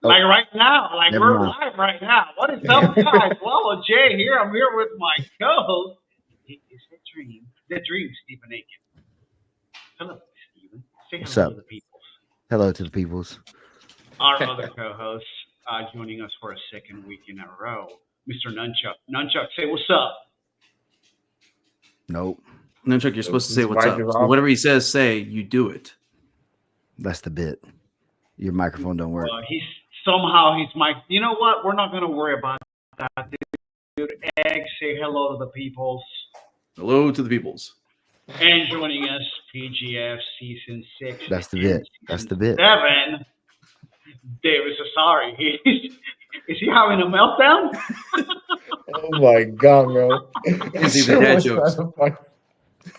Like right now, like Never we're mind. live right now. What is up, guys? Well, Jay here. I'm here with my co-host. Is the dream? The dream, Stephen Aiken. Hello, Stephen. Say What's hello to up? the peoples. Hello to the peoples. Our other co-host, joining us for a second week in a row, Mr. Nunchuck. Nunchuck, say what's up. Nope. No, Chuck, you're supposed to say This what's mic up. is So off. whatever he says, say, you do it. That's the bit. Your microphone don't work. He's somehow he's my. You know what? We're not gonna worry about that, dude. Egg, say hello to the peoples. Hello to the peoples. And joining us, PGF Season 6 That's the and bit. That's Season the bit. 7, Davis Asare. Is he having a meltdown? Oh my god, bro! Is he the dad jokes?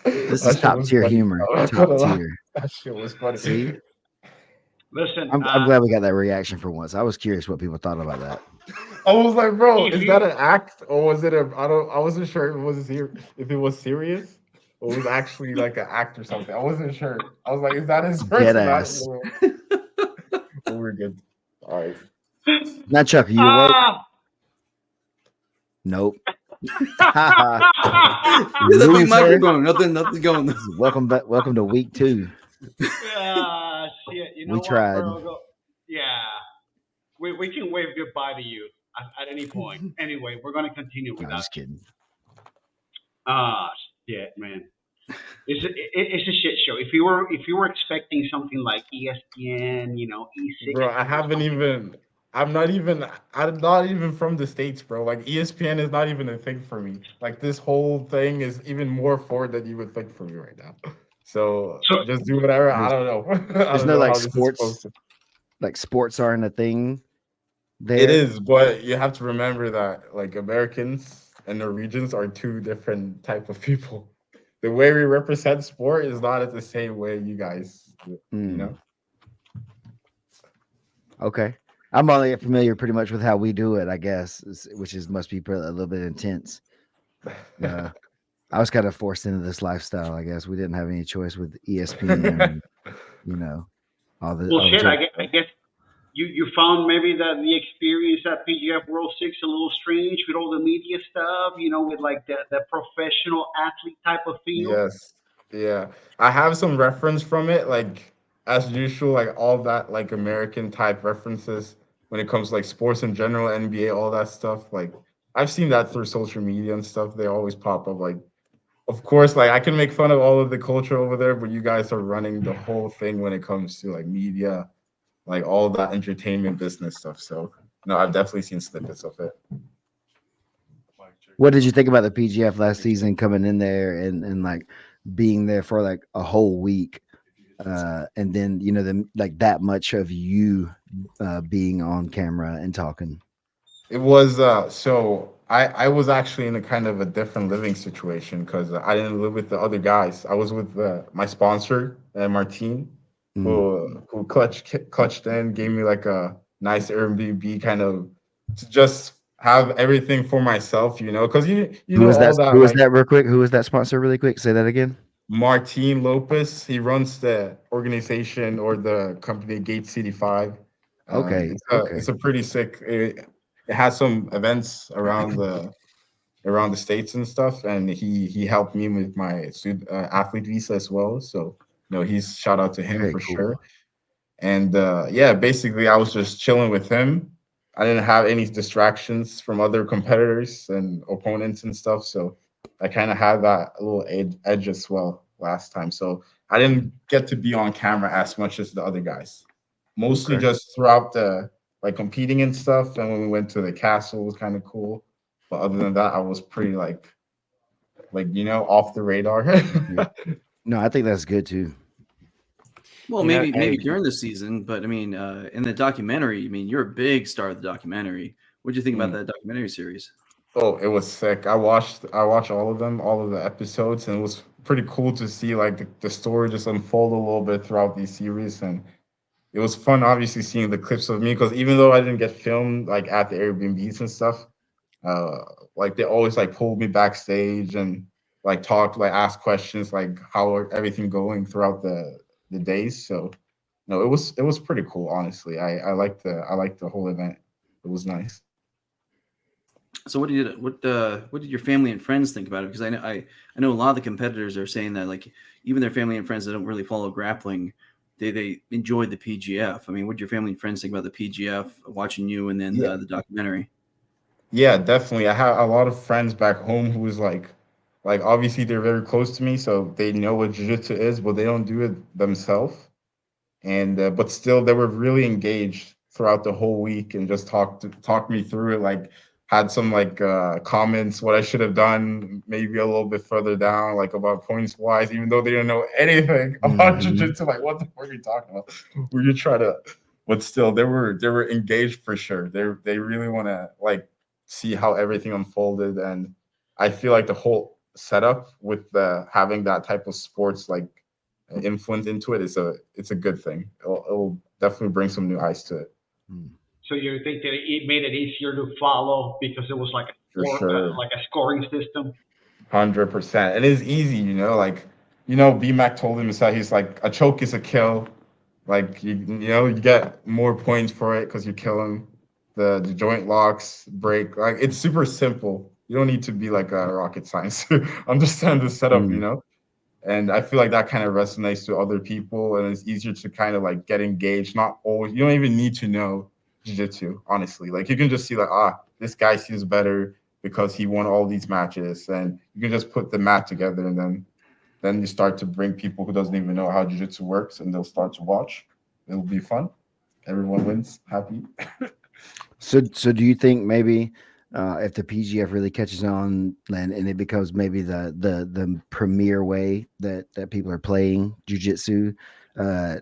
This is top tier humor. Top tier. That shit was funny. See? Listen, I'm glad we got that reaction for once. I was curious what people thought about that. I was like, bro, if is you, that an act or was it a? I wasn't sure if it was if it was serious or it was actually like an act or something. I wasn't sure. I was like, is that his Dead personality? ass. But we're good. All right. Now, Chuck, are you awake? Nope. There's a big microphone. Nothing going. Welcome back. Welcome to week 2. shit. You know We what, tried. bro? Yeah. We can wave goodbye to you at any point. Anyway, we're going to continue with No, that. just kidding. Shit, man. It's a shit show. If you were expecting something like ESPN, E6. Bro, I'm not even from the States, bro. Like ESPN is not even a thing for me. Like this whole thing is even more forward than you would think for me right now. So just do whatever. I don't know. I There's don't no know like how this is sports. supposed to. Like sports aren't a thing. There. It is, but you have to remember that like Americans and Norwegians are two different type of people. The way we represent sport is not the same way you guys do, you know? Okay. I'm only familiar pretty much with how we do it, I guess, which must be a little bit intense. I was kind of forced into this lifestyle, I guess. We didn't have any choice with ESPN, all the. Well, shit, I guess you found maybe that the experience at PGF World 6 a little strange with all the media stuff, with like the professional athlete type of feel. Yes. Yeah. I have some reference from it, like as usual, like all that like American type references when it comes to like sports in general, NBA, all that stuff. Like I've seen that through social media and stuff. They always pop up. Like, of course, like I can make fun of all of the culture over there, but you guys are running the whole thing when it comes to like media, like all that entertainment business stuff. So no, I've definitely seen snippets of it. What did you think about the PGF last season coming in there and like being there for like a whole week? And then like that much of you being on camera and talking. It was so I was actually in a kind of a different living situation because I didn't live with the other guys. I was with my sponsor, Martine, who clutched in, gave me like a nice Airbnb kind of to just have everything for myself, because you Who know was all that? that. Who was Like, that real quick? Who was that sponsor really quick? Say that again. Martin Lopez. He runs the organization or the company Gate City 5. Okay. It's a pretty sick. It has some events around the states and stuff, and he helped me with my student athlete visa as well. So he's shout out to him Very for cool. sure. And yeah, basically I was just chilling with him. I didn't have any distractions from other competitors and opponents and stuff, so I kind of had that little edge as well last time. So I didn't get to be on camera as much as the other guys. Mostly Okay. just throughout the like competing and stuff. And when we went to the castle, it was kind of cool. But other than that, I was pretty like off the radar. No, I think that's good too. Well, maybe during the season, but I mean, in the documentary, I mean, you're a big star of the documentary. What do you think about that documentary series? Oh, it was sick. I watched all of them, all of the episodes, and it was pretty cool to see like the story just unfold a little bit throughout these series. And it was fun, obviously, seeing the clips of me because even though I didn't get filmed like at the Airbnbs and stuff, uh, like they always like pulled me backstage and like talked, like asked questions, like how are everything going throughout the days. So no, it was pretty cool, honestly. I liked the whole event. It was nice. So what did your family and friends think about it? Because I know a lot of the competitors are saying that, like, even their family and friends that don't really follow grappling, they enjoyed the PGF. I mean, what did your family and friends think about the PGF watching you and then Yeah, the documentary? yeah, definitely. I have a lot of friends back home who was like obviously they're very close to me, so they know what jiu-jitsu is, but they don't do it themselves. And but still, they were really engaged throughout the whole week and just talked me through it. Like had some like comments what I should have done maybe a little bit further down, like about points wise, even though they didn't know anything about Mm-hmm. jiu-jitsu. Like, what the fuck are you talking about? Were you trying to? But still, they were engaged for sure. They really want to like see how everything unfolded, and I feel like the whole setup with the having that type of sports like influence into it is a good thing. It'll definitely bring some new eyes to it So you think that it made it easier to follow because it was for sure. like a scoring system? 100%. And it's easy, like BMAC told him that he's like a choke is a kill. Like you get more points for it because you kill him. The joint locks break. Like it's super simple. You don't need to be like a rocket science to understand the setup, Mm. And I feel like that kind of resonates to other people, and it's easier to kind of like get engaged. Not always, you don't even need to know jiu-jitsu, honestly. Like you can just see like, this guy seems better because he won all these matches, and you can just put the mat together, and then you start to bring people who doesn't even know how jiu-jitsu works, and they'll start to watch. It'll be fun. Everyone wins, happy. So do you think maybe if the PGF really catches on and it becomes maybe the premier way that people are playing jujitsu, uh,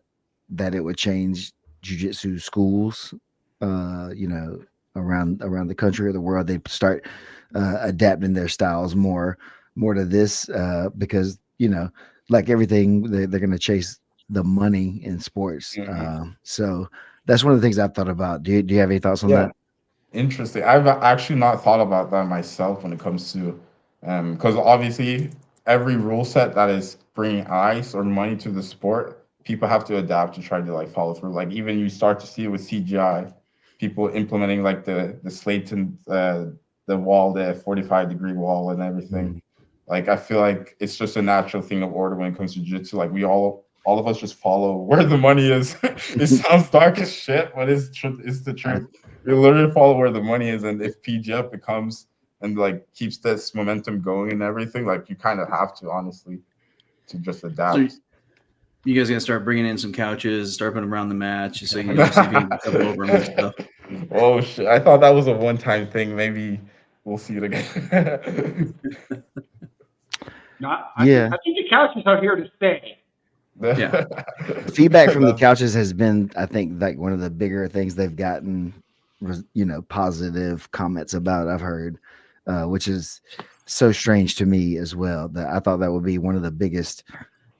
that it would change jujitsu schools, around the country or the world? They start adapting their styles more to this because like everything they're going to chase the money in sports. Mhm. So that's one of the things I've thought about. Do you have any thoughts on Yeah. that? Interesting. I've actually not thought about that myself when it comes to, because obviously every rule set that is bringing eyes or money to the sport, people have to adapt to try to like follow through. Like even you start to see it with CGI, people implementing like the Slayton, the wall, the 45-degree wall, and everything. Mm. Like I feel like it's just a natural thing of order when it comes to jiu-jitsu. Like we all of us just follow where the money is. It sounds dark as shit, but it's the truth. We literally follow where the money is, and if PGF becomes and like keeps this momentum going and everything, like you kind of have to honestly to just So adapt. you guys gonna start bringing in some couches, start putting them around the match, so see if you can jump over them and stuff. Oh shit! I thought that was a one-time thing. Maybe we'll see it again. No, Yeah. I think the couches are here to stay. Yeah. Feedback from the That's couches has been, I think, like one of the bigger things they've gotten, positive comments about. I've heard, which is so strange to me as well. That I thought that would be one of the biggest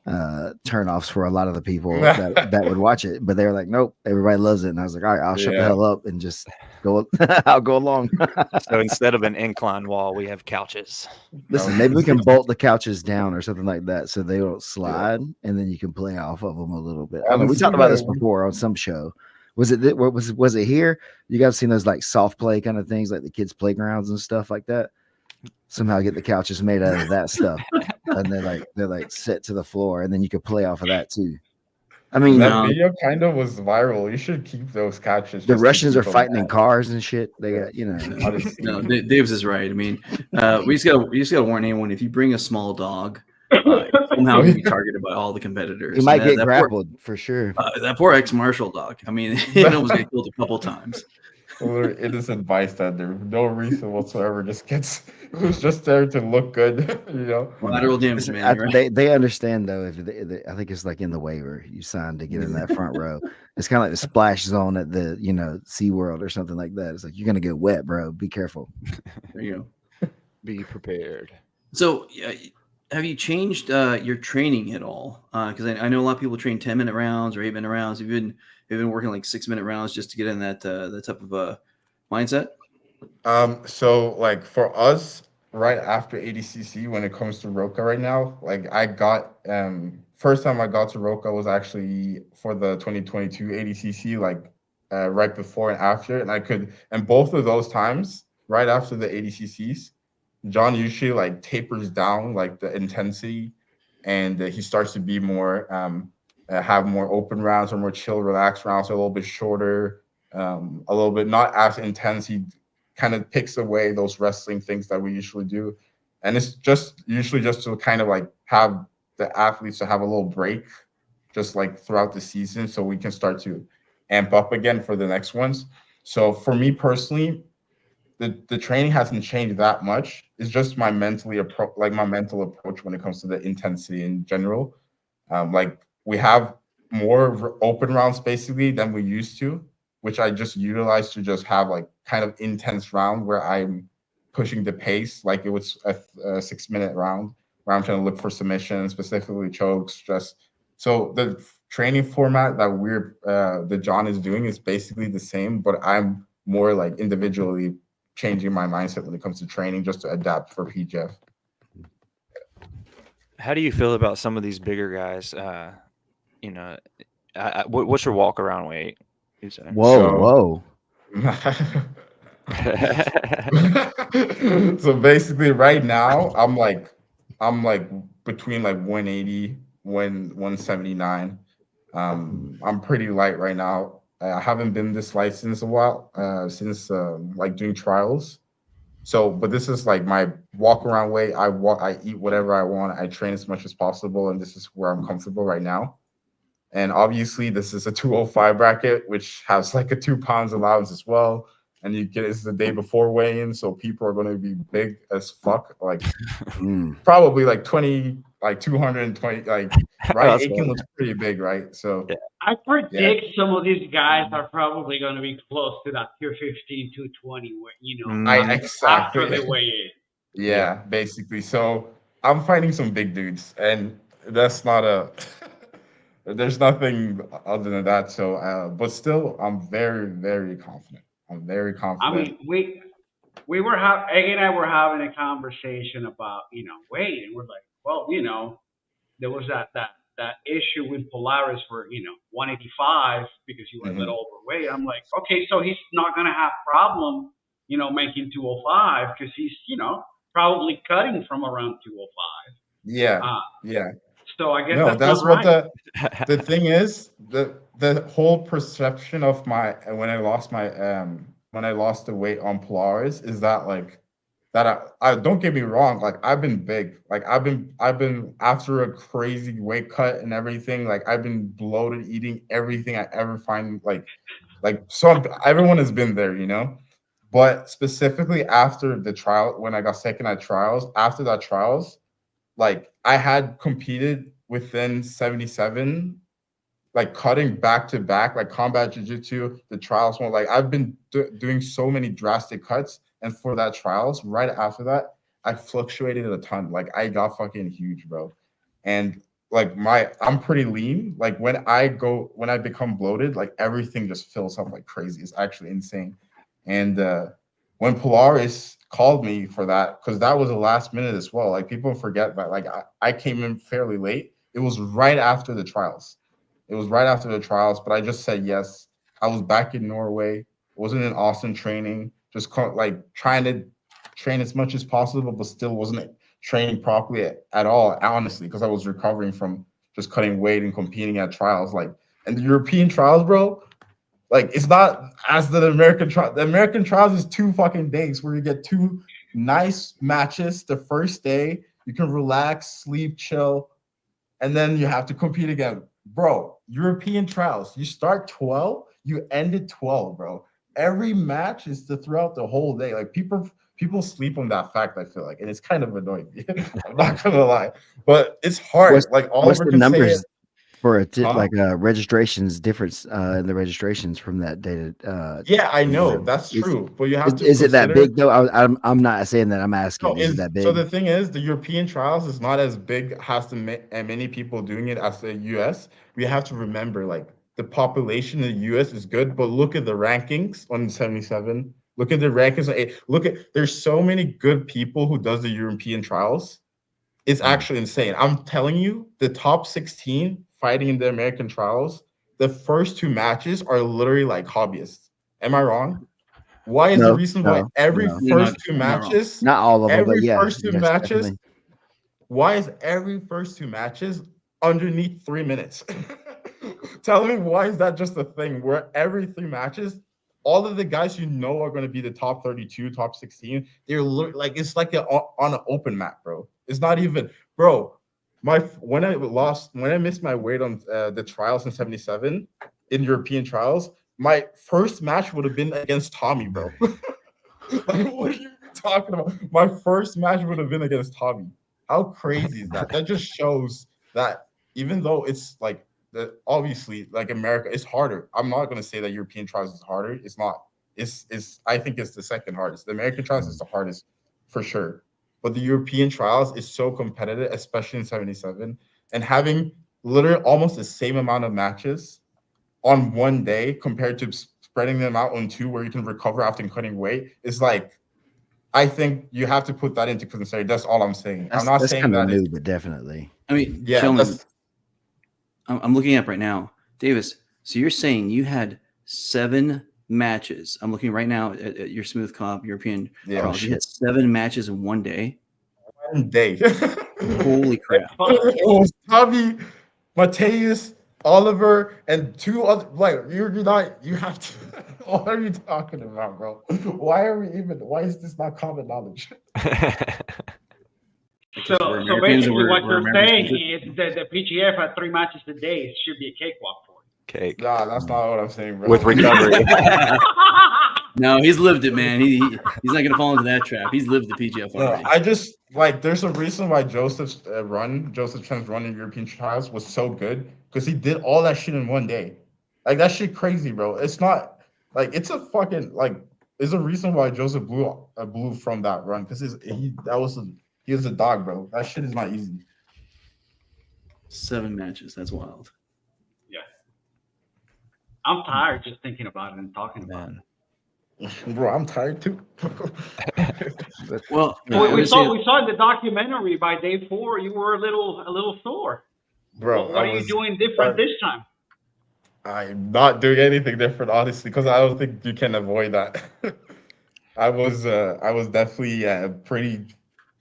turnoffs for a lot of the people that would watch it, but they're like, nope, everybody loves it. And I was like, all right, I'll shut the yeah. hell up and just go. I'll go along. So instead of an incline wall, we have couches. Listen, maybe we can bolt the couches down or something like that so they don't Yeah. slide, and then you can play off of them a little bit. I don't know. We Honestly, talked about this before on some show. Was it here? You guys seen those like soft play kind of things, like the kids' playgrounds and stuff like that? Somehow get the couches made out of that stuff, and they're like set to the floor, and then you can play off of that too. I mean, that No, video kind of was viral. You should keep those couches the just to Russians are keep them. fighting in cars and shit. They Yeah. got, Honestly. no, Davis is right. I mean, we just gotta warn anyone: if you bring a small dog, somehow gonna be targeted by all the competitors. he might And get that grappled for sure. that poor ex-marshal dog. I mean, he almost got killed a couple times. Or innocent bystander, no reason whatsoever, just gets who's just there to look good, Collateral damage, Listen, man. Right? they understand though. If I think it's like in the waiver you signed to get in that front row. It's kind of like the splash zone at the SeaWorld or something like that. It's like you're gonna get wet, bro. Be careful. There you go. Be prepared. So, have you changed your training at all? Because I know a lot of people train 10-minute rounds or 8-minute rounds. Have you been working like 6-minute rounds just to get in that type of mindset? So like for us, right after ADCC, when it comes to Roka right now, like I got first time I got to Roca was actually for the 2022 ADCC, like right before and after, and both of those times, right after the ADCCs, John usually like tapers down like the intensity, and he starts to be more have more open rounds or more chill, relaxed rounds, so a little bit shorter, a little bit not as intense. He kind of picks away those wrestling things that we usually do, and it's just usually just to kind of like have the athletes to have a little break, just like throughout the season, so we can start to amp up again for the next ones. So for me personally, the training hasn't changed that much. It's just my my mental approach when it comes to the intensity in general. Like we have more open rounds basically than we used to, which I just utilize to just have like kind of intense round where I'm pushing the pace, like it was a 6 minute round where I'm trying to look for submissions, specifically chokes. Just so the training format that that John is doing is basically the same, but I'm more like individually changing my mindset when it comes to training just to adapt for PGF. How do you feel about some of these bigger guys? You know, what's your walk around weight? You say? Whoa. So basically right now I'm like between like 180 179. I'm pretty light right now. I haven't been this light since a while, since like doing trials. So, but this is like my walk around weight. I eat whatever I want. I train as much as possible, and this is where I'm comfortable right now. And obviously, this is a 205 bracket, which has like a 2 pounds allowance as well. And you get it's the day before weigh-in, so people are going to be big as fuck, like probably like 20, like 220, like right. That's Aiken right. looks pretty big, right? So Yeah. I predict some of these guys are probably going to be close to that 215, 220, I Mm. after exactly. they weigh in. Yeah, basically. So I'm fighting some big dudes, and that's not a. There's nothing other than that. So, but still, I'm very, very confident. I'm very I confident. mean, we were Egg and I were having a conversation about weight, and we're like, well, there was that issue with Polaris for 185 because he was a Mhm. little overweight. I'm like, okay, so he's not gonna have problem making 205 because he's probably cutting from around 205. Yeah, Uh, yeah. so I guess No, that's not that's what right. the thing is. The whole perception of my when I lost the weight on Polaris is that like that I don't get me wrong, like I've been big. Like I've been after a crazy weight cut and everything, like I've been bloated eating everything I ever find everyone has been there, But specifically after the trial, when I got second at trials, after that trials, like I had competed within 77, like cutting back to back, like combat jiu-jitsu, the trials one. Like I've been doing so many drastic cuts, and for that trials, right after that, I fluctuated a ton. Like I got fucking huge, bro. And like I'm pretty lean. Like when I become bloated, like everything just fills up like crazy. It's actually insane. And when Polaris called me for that, because that was the last minute as well. Like people forget that like I came in fairly late. It was right after the trials. It was right after the trials, but I just said yes. I was back in Norway, wasn't in Austin training, just like trying to train as much as possible, but still wasn't training properly at all, honestly, because I was recovering from just cutting weight and competing at trials. Like, and the European trials, bro, like it's not as the American trial. The American trials is 2 fucking days where you get 2 nice matches the first day. You can relax, sleep, chill, and then you have to compete again. Bro, European trials, you start 12, you end at 12, bro. Every match is throughout the whole day. Like people sleep on that fact, I feel like, and it's kind of annoying. I'm not gonna lie. But it's What's hard. Like what's Oliver the can say it, numbers for huh? registrations difference in the registrations from that data? Yeah, I To know whatever. that's true. But you have to Is it that consider. big though? I'm not saying that. I'm No, asking. Is it is that so big? the thing is the European trials is not as big, has to and many people doing it as the US. We have to remember like the population in the US is good, but look at the rankings on 77. Look at the rankings on 8. Look at there's so many good people who does the European trials. is actually insane. I'm telling you, the top 16 fighting in the American trials, the first 2 matches are literally like hobbyists. Am I wrong? Why is the No, reason why no, every no, You're first not, two you're not wrong. matches, not all of them, but every yeah, first two yes, matches, definitely. why is every first 2 matches underneath 3 minutes? Tell me why is that just a thing where every 3 matches, all of the guys you know are going to be the top 32, top 16, they're like it's like they're on an open map, bro. It's not even, bro. When I missed my weight on the trials in 77 in European trials, my first match would have been against Tommy, bro. Like, what are you talking about? My first match would have been against Tommy. How crazy is that? That just shows that even though it's like obviously like America, it's harder. I'm not gonna say that European trials is harder. It's not. It's I think it's the second hardest. The American trials is the hardest for sure. But the European trials is so competitive, especially in 77, and having literally almost the same amount of matches on one day compared to spreading them out on two where you can recover after cutting weight is like I think you have to put that into consideration. That's all I'm saying. I'm not That's saying kind of that new, is but definitely. I mean, yeah, gentlemen, that's I'm looking up right now. Davis, so you're saying you had 7 matches. I'm looking right now at your Smooth Comp European yeah, trials. You had shit. 7 matches in one day. one day. Holy crap. It was Tommy, Mateus, Oliver, and two other like you're not you have to what are you talking about, bro? Why is this not common knowledge? So, Because we're so Americans and basically, what we're you're American saying centric. is that the PGF at 3 matches a day should be a cakewalk for Cake Nah, that's not what I'm saying, bro. with recovery. you. No, he's lived it, man. He's not gonna fall into that trap. He's lived the PGF No, already. I just like there's a reason why Joseph Chen's run in European trials was so good because he did all that shit in one day. Like that shit crazy, bro. It's not like it's a fucking like there's a reason why Joseph blew from that run because he is a dog, bro. That shit is not easy. 7 matches. That's wild. Yeah, I'm tired just thinking about it and talking about it. Man. Bro, I'm tired too. Well, Yeah, I We would say saw in the documentary by day 4 you were a little sore. Bro, What are you doing different this time? I'm not doing anything different, honestly, because I don't think you can avoid that. I was definitely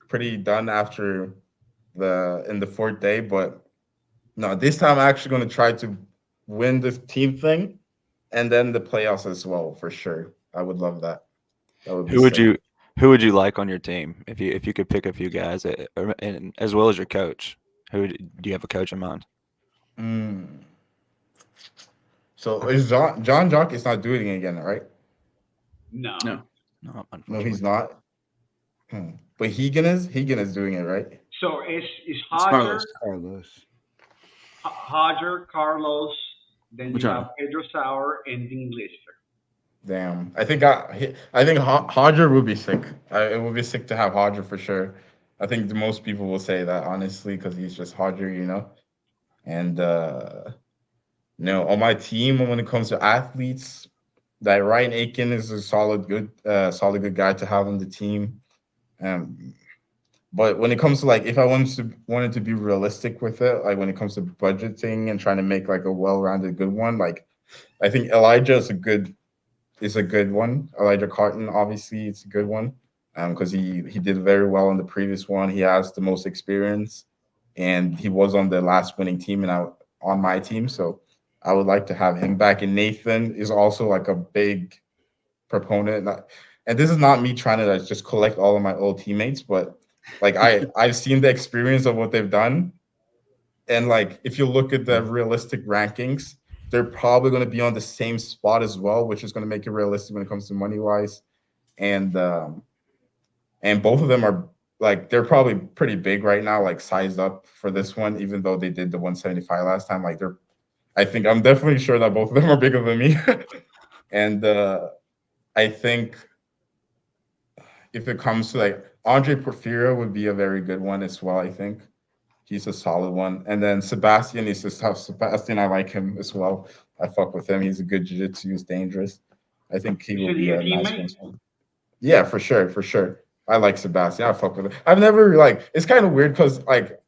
pretty done after the fourth day, but no, this time I'm actually going to try to win this team thing and then the playoffs as well for sure. I would love that. That would be Who would sick. you like on your team if you could pick a few guys, and as well as your coach? Do you have a coach in mind? Mm. So is John Jock is not doing it again, right? No. no. No, No, unfortunately. he's not. But Higgin is doing it, right? So is It's Hodger, Carlos. Hodger, Carlos, then Which you one? have Pedro Sauer and Dean Lister. Damn, I think Hodger would be sick. It would be sick to have Hodger for sure. I think the most people will say that honestly because he's just Hodger, you know. And on my team when it comes to athletes, that Ryan Aiken is a solid good guy to have on the team. Um, but when it comes to like if I wanted to be realistic with it, like when it comes to budgeting and trying to make like a well-rounded good one, like I think Elijah is a good one. Elijah Carton, obviously, it's a good one because he did very well in the previous one. He has the most experience, and he was on the last winning team and on my team. So I would like to have him back. And Nathan is also like a big proponent. And this is not me trying to like, just collect all of my old teammates, but like I've seen the experience of what they've done, and like if you look at the realistic rankings, they're probably going to be on the same spot as well, which is going to make it realistic when it comes to money wise. And both of them are like they're probably pretty big right now, like sized up for this one, even though they did the 175 last time. Like I think I'm definitely sure that both of them are bigger than me. And I think if it comes to like Andre Porfirio would be a very good one as well. I think he's a solid one. And then Sebastian is just tough. Sebastian, I like him as well. I fuck with him. He's a good jiu-jitsu. He's dangerous. I think he will Should be he a a nice teammate? one. Yeah, for sure, for sure. I like Sebastian. I fuck with him. I've never like. It's kind of weird because like,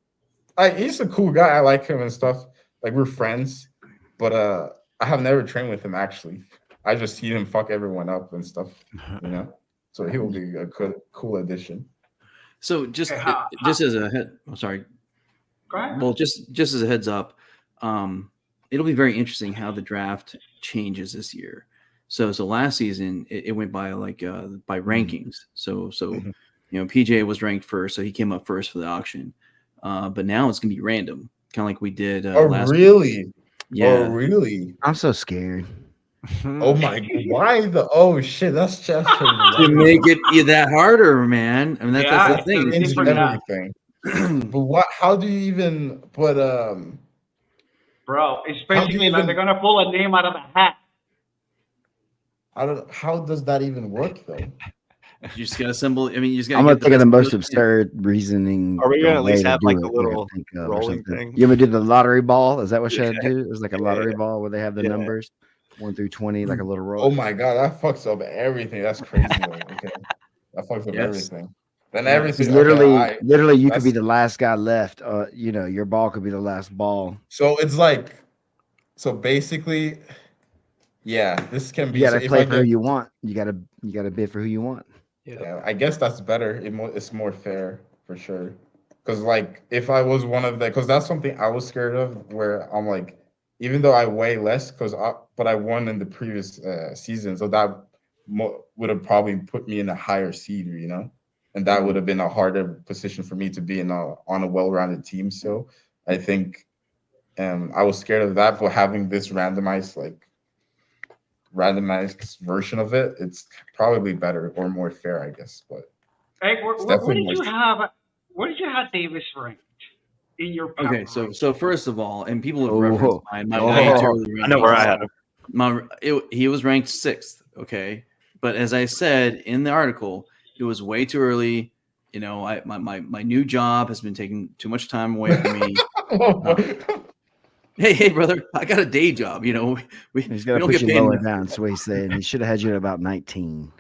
he's a cool guy. I like him and stuff. Like we're friends, but I have never trained with him actually. I just see him fuck everyone up and stuff. You know, so he will be a cool addition. So just Okay, just as a head, I'm sorry. go ahead. Well, just as a heads up, it'll be very interesting how the draft changes this year. So last season it went by by rankings. So Mhm. PJ was ranked first, so he came up first for the auction. But now it's gonna be random, kind of like we did Oh last. really? Yeah. Oh really? I'm so scared. Oh my! Why the? Oh shit! That's chest To make it that harder, man. I mean that's Yeah, the it's thing. a It's different everything. But what? How do you even? But bro. It's how do you basically like they're even? gonna pull a name out of a hat. I don't. How does that even work though? You just gotta assemble. I mean, you just gotta I'm get gonna think of the most best- absurd reasoning. Are we or gonna at least way to have, do like, it the we gotta little think of or rolling something. thing? You ever do the lottery ball? Is that what you Yeah. had to do? It was like a lottery ball where they have the Yeah. numbers 1 through 20, like a little roll. Oh my god, that fucks up everything. That's crazy though. Okay, that fucks up Yes. everything. Then Yeah, everything. Because literally, Okay, literally, you could be that's- the last guy left. Your ball could be the last ball. so it's like, so basically, yeah, this can You be. got So to if play I for who get, you want. You gotta bid for who you want. yeah, I guess that's better. It's more fair for sure. Because like, if I was one of the, because that's something I was scared of. Where I'm like, even though I weigh less, but I won in the previous season, so that would have probably put me in a higher seed, you know, and that would have been a harder position for me to be in on a well-rounded team. So I think, I was scared of that. But having this randomized version of it, it's probably better or more fair, I guess. But Hey, it's where definitely did more. you have? Where did you have Davis ranked in your power Okay, ranking? so first of all, and people have Oh, referenced my oh. way too early I know where I rankings. had him. He was ranked 6th. Okay, but as I said in the article, it was way too early. You know, my new job has been taking too much time away from me. Hey, brother, I got a day job. You know, we He's we got to don't put get you paid lower enough. down. That's what he's saying. He should have had you at about 19.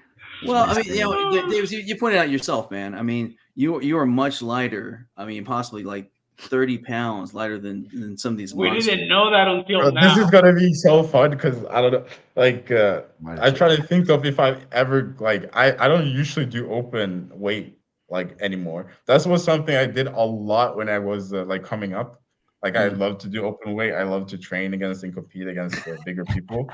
Well, I mean, you know, Davis, you pointed out yourself, man. I mean, you are much lighter. I mean, possibly like 30 pounds lighter than some of these We monsters. didn't know that until Bro, now. this is gonna be so fun because I don't know. Like, Might I have try to think of if I've ever like I don't usually do open weight like anymore. That's was something I did a lot when I was like coming up. Like I love to do open weight. I love to train against and compete against bigger people.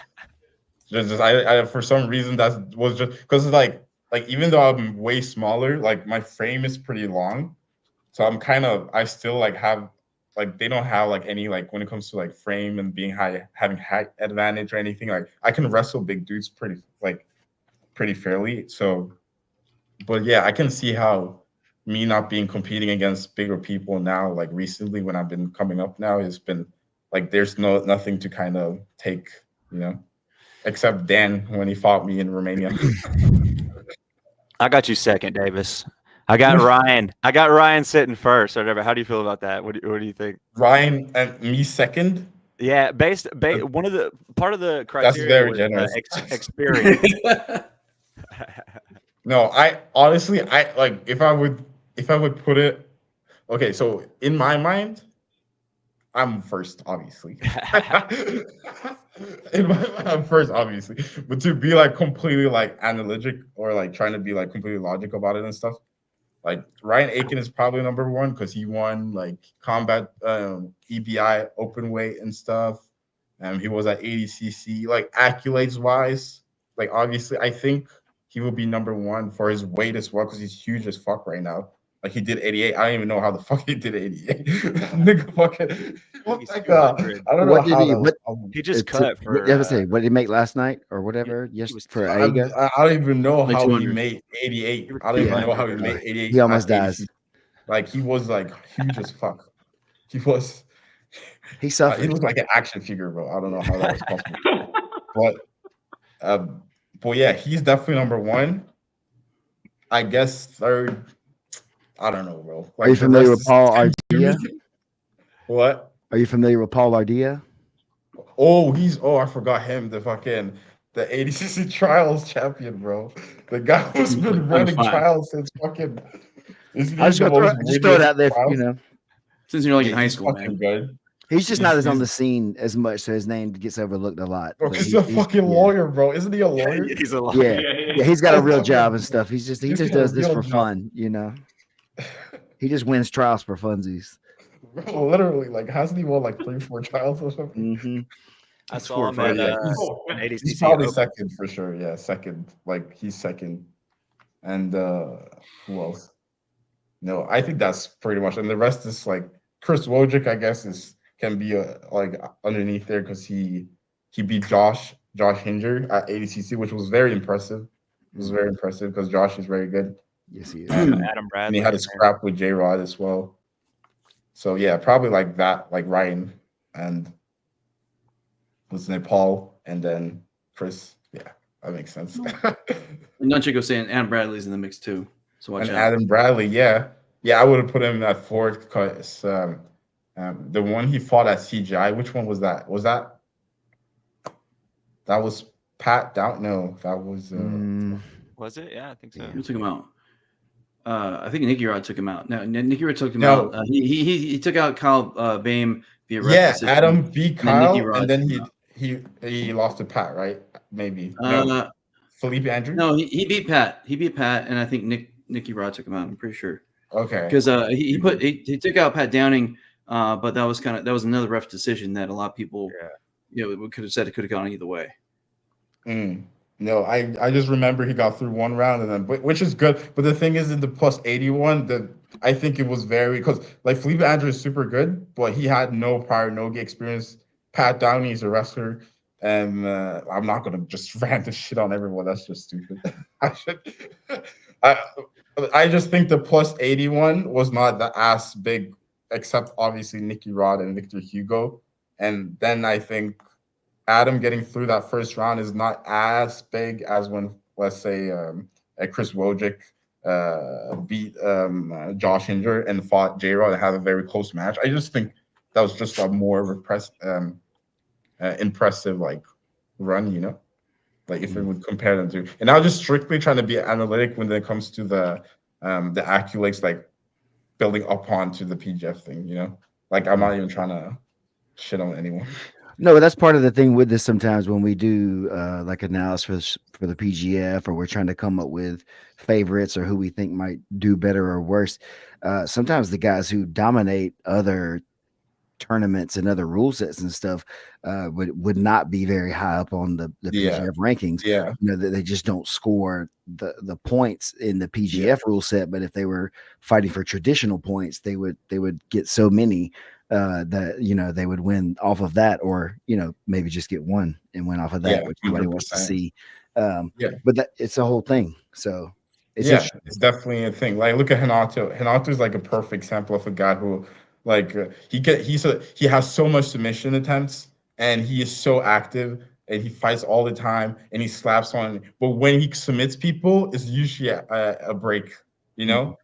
I for some reason that was just because like even though I'm way smaller, like my frame is pretty long. So I still like have like they don't have like any like when it comes to like frame and being having height advantage or anything. Like I can wrestle big dudes pretty fairly. So, but yeah, I can see how me not being competing against bigger people now, like recently when I've been coming up now, has been like there's nothing to kind of take, you know, except Dan when he fought me in Romania. I got you second, Davis. I got Ryan. I got Ryan sitting first or whatever. How do you feel about that? What do you think? Ryan and me second. Yeah, one of the part of the That's criteria very was generous. experience. No, I honestly, I like if I would put it. Okay, so in my mind, I'm first, obviously. In my mind, I'm first, obviously. But to be like completely like analytic or like trying to be like completely logical about it and stuff, like Ryan Aiken is probably number one because he won like combat EBI open weight and stuff. He was at 80cc. Like accolades wise, like obviously, I think he will be number one for his weight as well because he's huge as fuck right now. Like he did 88. I don't even know how the fuck he did 88. Nigga fucking he looked He's like 200. I don't know What did how he? that was What? possible. He just It's cut what for. you have to say? What did he make last night or whatever? he Yes, was for 200. Aiga. I don't even know Like how he 200. made 88. He was I don't even know 200. how he made 88. He almost at dies. 80. Like he was like huge as fuck. He was. He He suffered. looked like an action figure, bro. I don't know how that was possible, but but yeah, he's definitely number one. I guess third. I don't know, bro. Are you Like the familiar rest with is Paul seems to me. Ardea? What? Are you familiar with Paul Ardea? Oh, I forgot him. The 80cc trials champion, bro. The guy who's been running 25. trials since fucking. Isn't he I just the throw, most just throw it winningest out there, trials? Since you're like Yeah, in high he's school, fucking man. good. he's just not as on the He's- scene as much, so his name gets overlooked a lot. Bro, but he's a fucking yeah. lawyer, bro. Isn't he a lawyer? He's a lot. Yeah, yeah, he's got a real Fucking- job and stuff. He just he's got a does this real for job. fun, you know. He just wins trials for funsies. Bro, literally, like, hasn't he won like 3-4 trials or something? Mm-hmm. I It's saw him four or at five. Yeah, an He's ADCC probably Open. second for sure. Yeah, second. Like, he's second. And who else? No, I think that's pretty much. And the rest is like Chris Wojcik, I guess, can be like underneath there because he beat Josh Hinger at ADCC, which was very impressive. It was very impressive because Josh is very good. Yes, he is. Adam And Bradley. he had a in there. scrap with J Rod as well. So yeah, probably like that, like Ryan and what's his name, Paul, and then Chris. Yeah, that makes sense. And Nunchiko's saying Adam Bradley's in the mix too. So watch And out. Adam Bradley, yeah, I would have put him at fourth because the one he fought at CGI. Which one was that? That was Pat Down? No, that was. Was it? Yeah, I think so. Who took him out? I think Nicky Rod took him out. No, Nicky Rod took him No. out. He took out Kyle Bame via ref Yeah, decision. Adam beat Kyle, Nicky Rod and then took him he lost to Pat, right? Maybe. out. No, Felipe Andrew. No, he beat Pat. He beat Pat, and I think Nicky Rod took him out. I'm pretty sure Okay. because he took out Pat Downing, but that was another ref decision that a lot of people, we could have said it could have gone either way. No, I just remember he got through one round and then, which is good. But the thing is, in the plus 81, I think it was very because like Felipe Andrew is super good, but he had no prior no-gi experience. Pat Downey is a wrestler, and I'm not gonna just rant this shit on everyone. That's just stupid. I just think the plus 81 was not that as big, except obviously Nicky Rod and Victor Hugo, and then I think Adam getting through that first round is not as big as when, let's say, Chris Wojcik beat Josh Hinger and fought J-Rod and had a very close match. I just think that was just a more impressive like run, you know? Like if we would compare them to. And I was just strictly trying to be analytic when it comes to the accolades, like building up onto the PGF thing, you know? Like I'm not even trying to shit on anyone. No, that's part of the thing with this. Sometimes when we do like analysis for the PGF, or we're trying to come up with favorites or who we think might do better or worse, sometimes the guys who dominate other tournaments and other rule sets and stuff would not be very high up on the PGF rankings. Yeah. You know, they just don't score the points in the PGF rule set. But if they were fighting for traditional points, they would get so many that, you know, they would win off of that, or, you know, maybe just get one and win off of that, which nobody wants to see. But it's a whole thing. So it's definitely a thing. Like look at Hanato. Hanato is like a perfect example of a guy who like he has so much submission attempts and he is so active and he fights all the time and he slaps on. But when he submits people, it's usually a break, you know.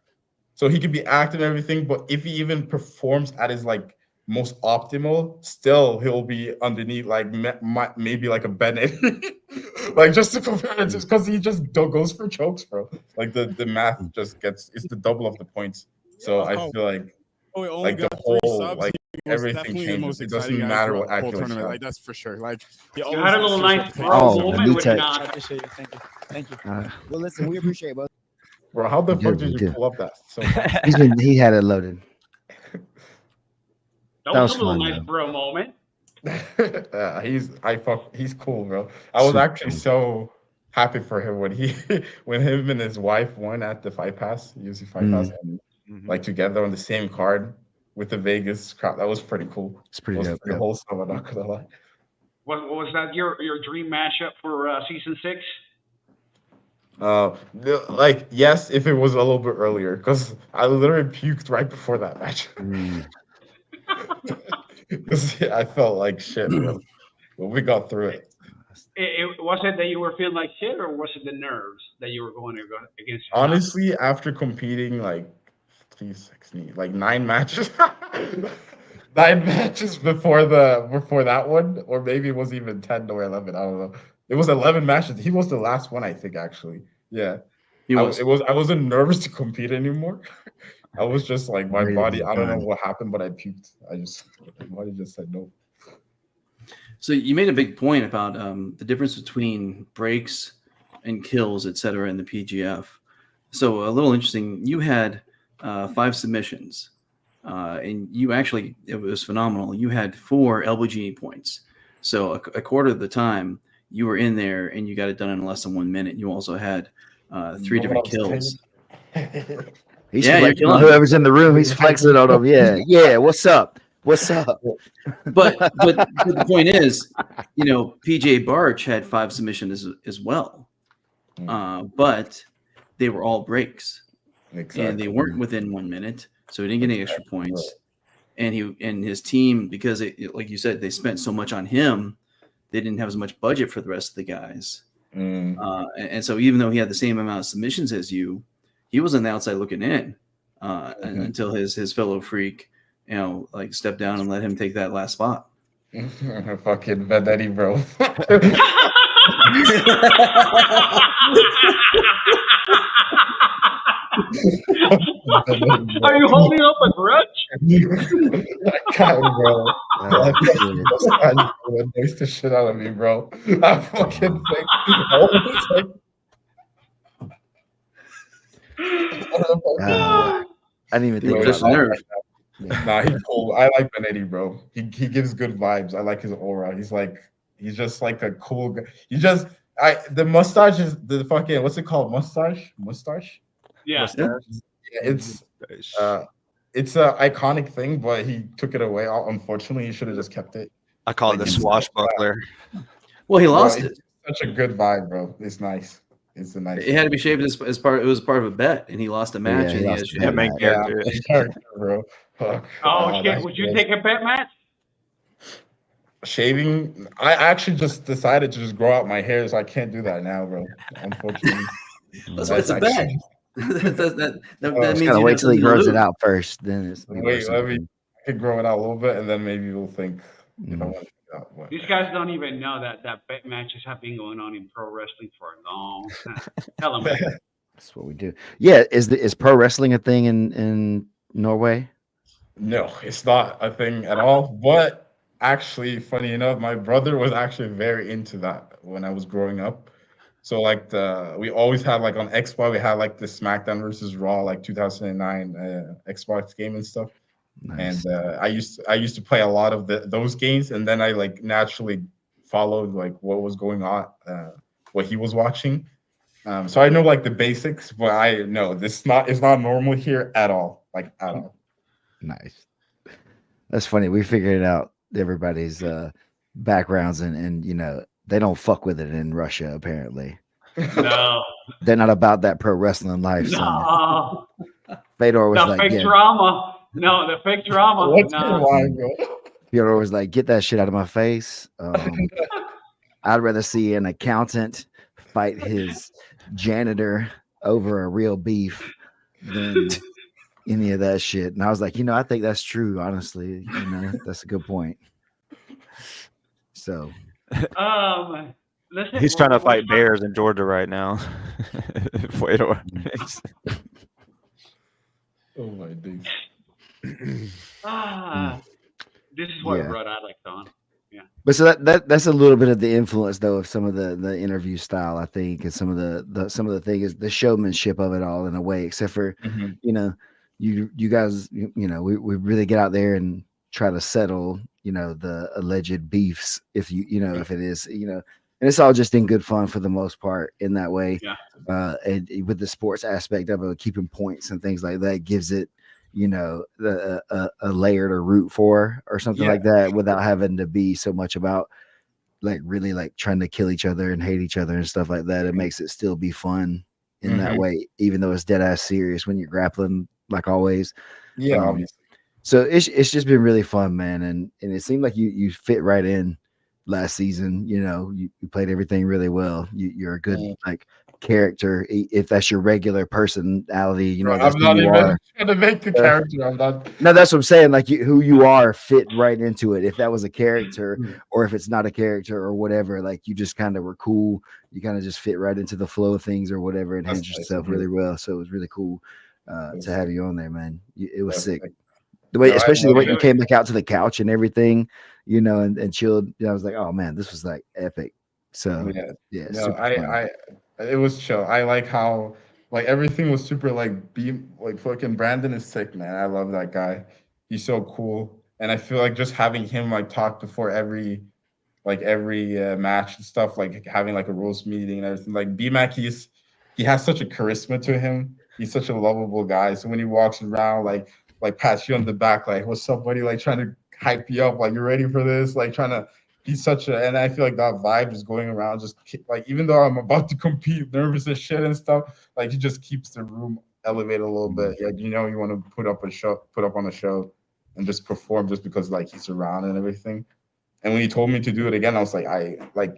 So he could be active and everything, but if he even performs at his like most optimal, still he'll be underneath like maybe like a Bennett, like just to compare it, just because he just goes for chokes, bro. Like the math just it's the double of the points. So I feel like the whole like everything changes. It doesn't matter what accuracy. Like that's for sure. Like you had a little nice moment with Hanato. I appreciate you. Thank you. Well, listen, we appreciate both. Bro, how the fuck did you pull up that? So he had it loaded. That was a little nice bro moment. He's cool, bro. I was actually so happy for him when him and his wife won at the Fight Pass, UFC Fight Pass, and like together on the same card with the Vegas crowd. That was pretty cool. It's pretty dope. Pretty wholesome, I'm not gonna lie. What was that your dream matchup for season 6? Like yes, if it was a little bit earlier, because I literally puked right before that match. Because I felt like shit, bro. But we got through it. Was it that you were feeling like shit, or was it the nerves that you were going to go against? Honestly, after competing like 360, like 9 matches, 9 matches before that one, or maybe it was even 10 or 11. I don't know. It was 11 matches. He was the last one, I think, actually. Yeah. He was. I wasn't nervous to compete anymore. I was just like my Ready to body. be I don't know done. what happened, but I puked. My body just said no. So you made a big point about the difference between breaks and kills, et cetera, in the PGF. So a little interesting. You had 5 submissions, and you actually, it was phenomenal. You had 4 LBG points. So a quarter of the time you were in there, and you got it done in less than 1 minute. You also had 3 You know different what I'm kills. saying? He's Yeah, you're flexing on killing it. whoever's in the room. He's flexing on them. Yeah, yeah. What's up? What's up? But the point is, PJ Barch had 5 submissions as well, but they were all breaks, and they weren't within 1 minute, so he didn't get any extra points. And his team, because like you said, they spent so much on him, they didn't have as much budget for the rest of the guys. And so even though he had the same amount of submissions as you, he was on the outside looking in until his fellow freak, like stepped down and let him take that last spot. Fucking Benetti, bro. Are you holding up a grudge? I can't, bro. Oh, shit. That makes the shit out of me, bro. I fucking think. I didn't even think People about just that. nerve. Nah, he's cool. I like Benetti, bro. He gives good vibes. I like his aura. He's just like a cool guy. The mustache is the fucking, what's it called? Mustache? Yeah. Yeah. It's an iconic thing, but he took it away. Unfortunately, he should have just kept it. I call it the swashbuckler. Well, he lost Bro, it. it's such a good vibe, bro. It's nice. It's a nice. It had to be shaved as part. It was part of a bet, and he lost a match. he and lost he a had bet. to Main character. main character, bro. Fuck. Oh shit! that's Would you gross. take a bet match? Shaving? I actually just decided to just grow out my hair, so I can't do that now, bro. Unfortunately. That's why it's a bet. that means Just you gotta wait till he grows it out. out first. Then it's Wait, I can grow it out a little bit, and then maybe we'll think. You know what? These guys don't even know that bet matches have been going on in pro wrestling for a long time. Tell them. Man. That's what we do. Yeah, is pro wrestling a thing in Norway? No, it's not a thing at all. But actually, funny enough, my brother was actually very into that when I was growing up. So like we always had like on Xbox, we had like the SmackDown versus Raw like 2009 Xbox game and stuff. Nice. And I used to play a lot of those games, and then I like naturally followed like what was going on, what he was watching. So I know like the basics, but I know it's not normal here at all, like at all. Nice. That's funny. We figured out everybody's backgrounds, and they don't fuck with it in Russia. Apparently, No. they're not about that pro wrestling life. Son. No. Fedor was The like, fake yeah. drama. No, the fake drama. What's your No. line, bro? Fedor was like, get that shit out of my face. I'd rather see an accountant fight his janitor over a real beef than any of that shit. And I was like, I think that's true, honestly. That's a good point. So Listen, He's trying to fight bears in Georgia right now. Fedor. Oh my days. This is what Yeah. brought Alex on. but so that's a little bit of the influence though of some of the interview style, I think, and some of the thing is the showmanship of it all in a way, except for you guys, we really get out there and try to settle, the alleged beefs if if it is, and it's all just in good fun for the most part in that way. Yeah. And with the sports aspect of it, keeping points and things like that gives it, a layer to root for or something like that without having to be so much about like really like trying to kill each other and hate each other and stuff like that. It makes it still be fun in that way, even though it's dead ass serious when you're grappling, like always. Yeah, obviously. So it's just been really fun, man, and it seemed like you fit right in last season. You played everything really well. You're a good like character if that's your regular personality. You know, Bro, that's I'm who not you even are. trying to make the character. I'm not. No, that's what I'm saying. Like who you are fit right into it. If that was a character, or if it's not a character or whatever, like you just kind of were cool. You kind of just fit right into the flow of things or whatever, and That's handled nice to yourself hear. really well. So it was really cool to have you on there, man. It was That's sick. like, The way, no, I especially the love way you it. came back out to the couch and everything, you know, and chilled. I was like, oh man, this was like epic. So Yeah, yeah, no, super fun. it was chill. I like how like everything was super like like fucking Brandon is sick, man. I love that guy. He's so cool, and I feel like just having him like talk before every match and stuff, like having like a roast meeting and everything. Like BMAC, he has such a charisma to him. He's such a lovable guy. So when he walks around, like pats you on the back, like what's up, buddy? Like trying to hype you up, like you're ready for this, like trying to. He's such a, and I feel like that vibe is going around. Just like even though I'm about to compete, nervous as shit and stuff, like he just keeps the room elevated a little bit. Like you know, you want to put up on a show, and just perform just because like he's around and everything. And when he told me to do it again, I was like,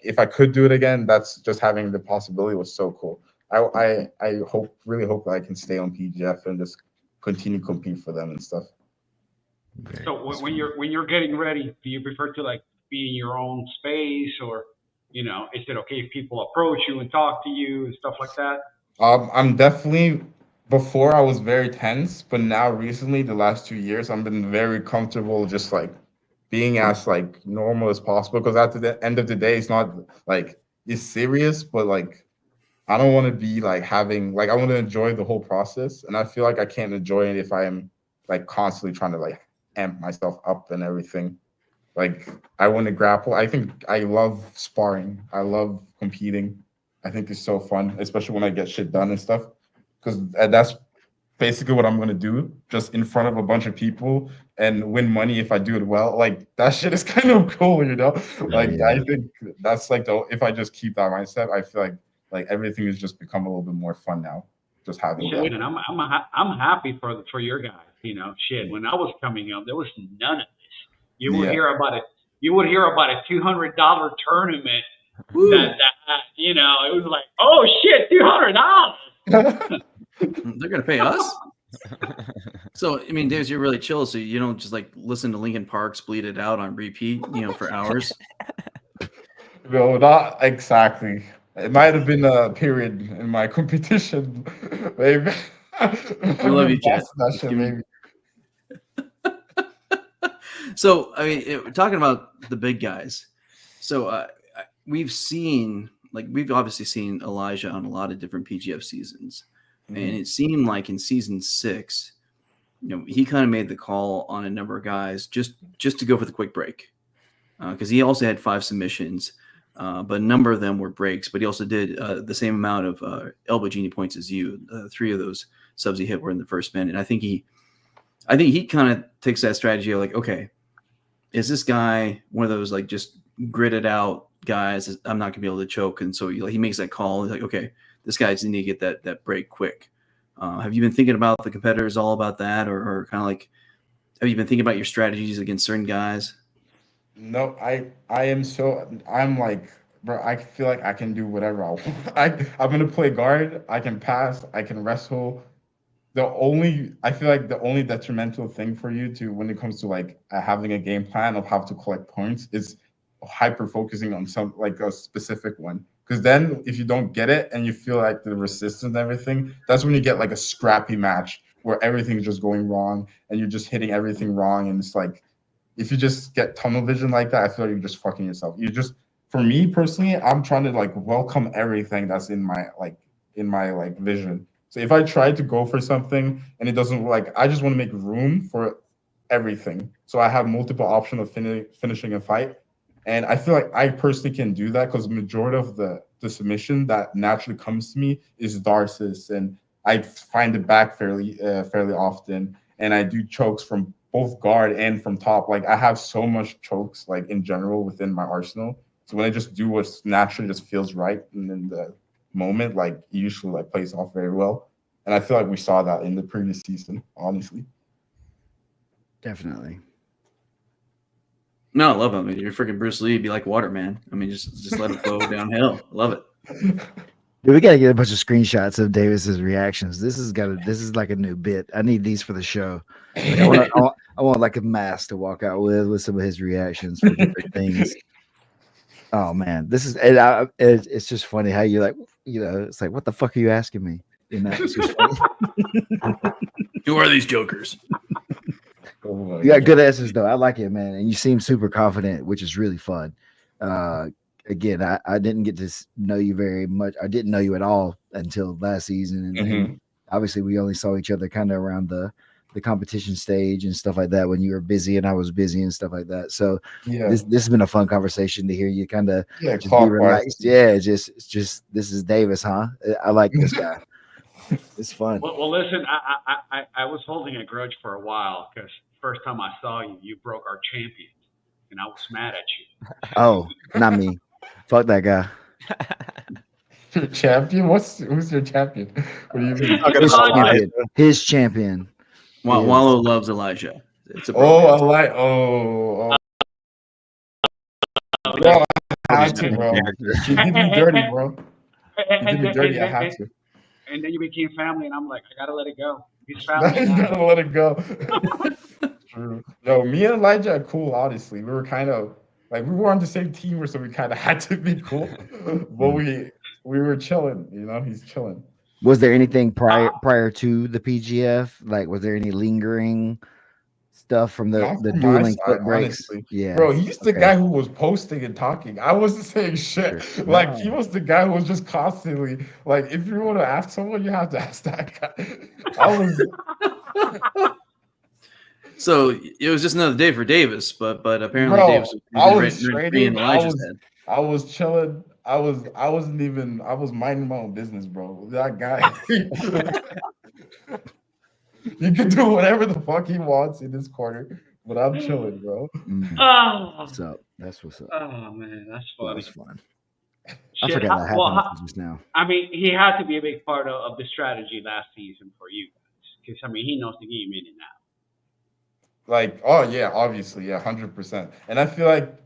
if I could do it again, that's just having the possibility was so cool. I really hope that I can stay on PGF and just continue compete for them and stuff. So when you're getting ready, do you prefer to like be in your own space, or is it okay if people approach you and talk to you and stuff like that? I'm definitely before I was very tense, but now recently, the last 2 years, I've been very comfortable just like being as like normal as possible. Because at the end of the day, it's not like it's serious, but like I don't want to be like having like I want to enjoy the whole process, and I feel like I can't enjoy it if I am like constantly trying to like amp myself up and everything. Like I want to grapple. I think I love sparring. I love competing. I think it's so fun, especially when I get shit done and stuff. Because that's basically what I'm gonna do, just in front of a bunch of people and win money if I do it well. Like that shit is kind of cool, you know. Like Yeah. I think that's like the if I just keep that mindset, I feel like everything has just become a little bit more fun now. Just having Shit, that. man, I'm happy for your guys. Shit. When I was coming up, there was none of this. You would Yeah. hear about it. You would hear about a $200 tournament Woo! it was like, oh shit, $200. They're gonna pay us. So I mean, Davis, you're really chill. So you don't just like listen to Linkin Park's "Bleed It Out" on repeat, for hours. No, not exactly. It might have been a period in my competition, maybe. We love you, Chad. That shit, maybe. So I mean, we're talking about the big guys. So we've obviously seen Elijah on a lot of different PGF seasons, and it seemed like in season 6, he kind of made the call on a number of guys just to go for the quick break, because he also had 5 submissions, but a number of them were breaks. But he also did the same amount of elbow genie points as you. 3 of those subs he hit were in the first minute. And I think he kind of takes that strategy of like, okay, is this guy one of those like just gritted out guys? I'm not gonna be able to choke, and so he makes that call. He's like, okay, this guy just need to get that break quick. Have you been thinking about the competitors all about that, or kind of like, have you been thinking about your strategies against certain guys? No, I'm like, bro, I feel like I can do whatever I want. I'm gonna play guard, I can pass, I can wrestle. I feel like the only detrimental thing for you to when it comes to like having a game plan of how to collect points is hyper focusing on some like a specific one. Because then if you don't get it and you feel like the resistance and everything, that's when you get like a scrappy match where everything's just going wrong and you're just hitting everything wrong. And it's like if you just get tunnel vision like that, I feel like you're just fucking yourself. For me personally, I'm trying to like welcome everything that's in my vision. So if I try to go for something and it doesn't like, I just want to make room for everything. So I have multiple options of finishing a fight. And I feel like I personally can do that because majority of the submission that naturally comes to me is Darcis, and I find it back fairly often, and I do chokes from both guard and from top. Like I have so much chokes like in general within my arsenal. So when I just do what naturally just feels right and in the moment, like it usually like plays off very well. And I feel like we saw that in the previous season, honestly. Definitely. No, I love it. I mean, you're freaking Bruce Lee. Be like water, man. I mean, just let it flow downhill. I love it. Dude, we gotta get a bunch of screenshots of Davis's reactions. This is like a new bit. I need these for the show. Like, I want like a mask to walk out with some of his reactions for different things. Oh man, this is it's just funny how you like, it's like, what the fuck are you asking me? It's just funny. Who are these jokers? You got good answers though. I like it, man, and you seem super confident, which is really fun. Again, I didn't get to know you very much. I didn't know you at all until last season, and obviously we only saw each other kind of around the competition stage and stuff like that when you were busy and I was busy and stuff like that. So this has been a fun conversation to hear you kind of just be relaxed. Yeah, it's just this is Davis, huh? I like this guy. It's fun. Well, listen, I was holding a grudge for a while because first time I saw you, you broke our champion, and I was mad at you. Oh, not me. Fuck that guy. Your champion? Who's your champion? What do you mean? His champion. Wallow loves Elijah. It's a bro, bro, I had to, bro. He did me dirty, bro. He did me dirty. I had to. And then you became family, and I'm like, I gotta let it go. He's family. You gotta let it go. True. Yo, me and Elijah are cool. Honestly, we were kind of like we were on the same team, so we kind of had to be cool. But we were chilling. He's chilling. Was there anything prior to the PGF? Like, was there any lingering stuff from the dueling foot breaks? Honestly. Yeah, bro, he's the guy who was posting and talking. I wasn't saying shit. Sure. Like, he was the guy who was just constantly like, if you want to ask someone, you have to ask that guy. I was. So it was just another day for Davis, but apparently Davis was trading. I was chilling. I was minding my own business, bro. That guy. You can do whatever the fuck he wants in this corner, but I'm chilling, bro. What's up? That's what's up. Oh man, that's funny. That's fun. I forgot that happened just now. I mean, he had to be a big part of the strategy last season for you guys, because I mean, he knows the game in and out. Like, oh yeah, obviously, yeah, 100%. And I feel like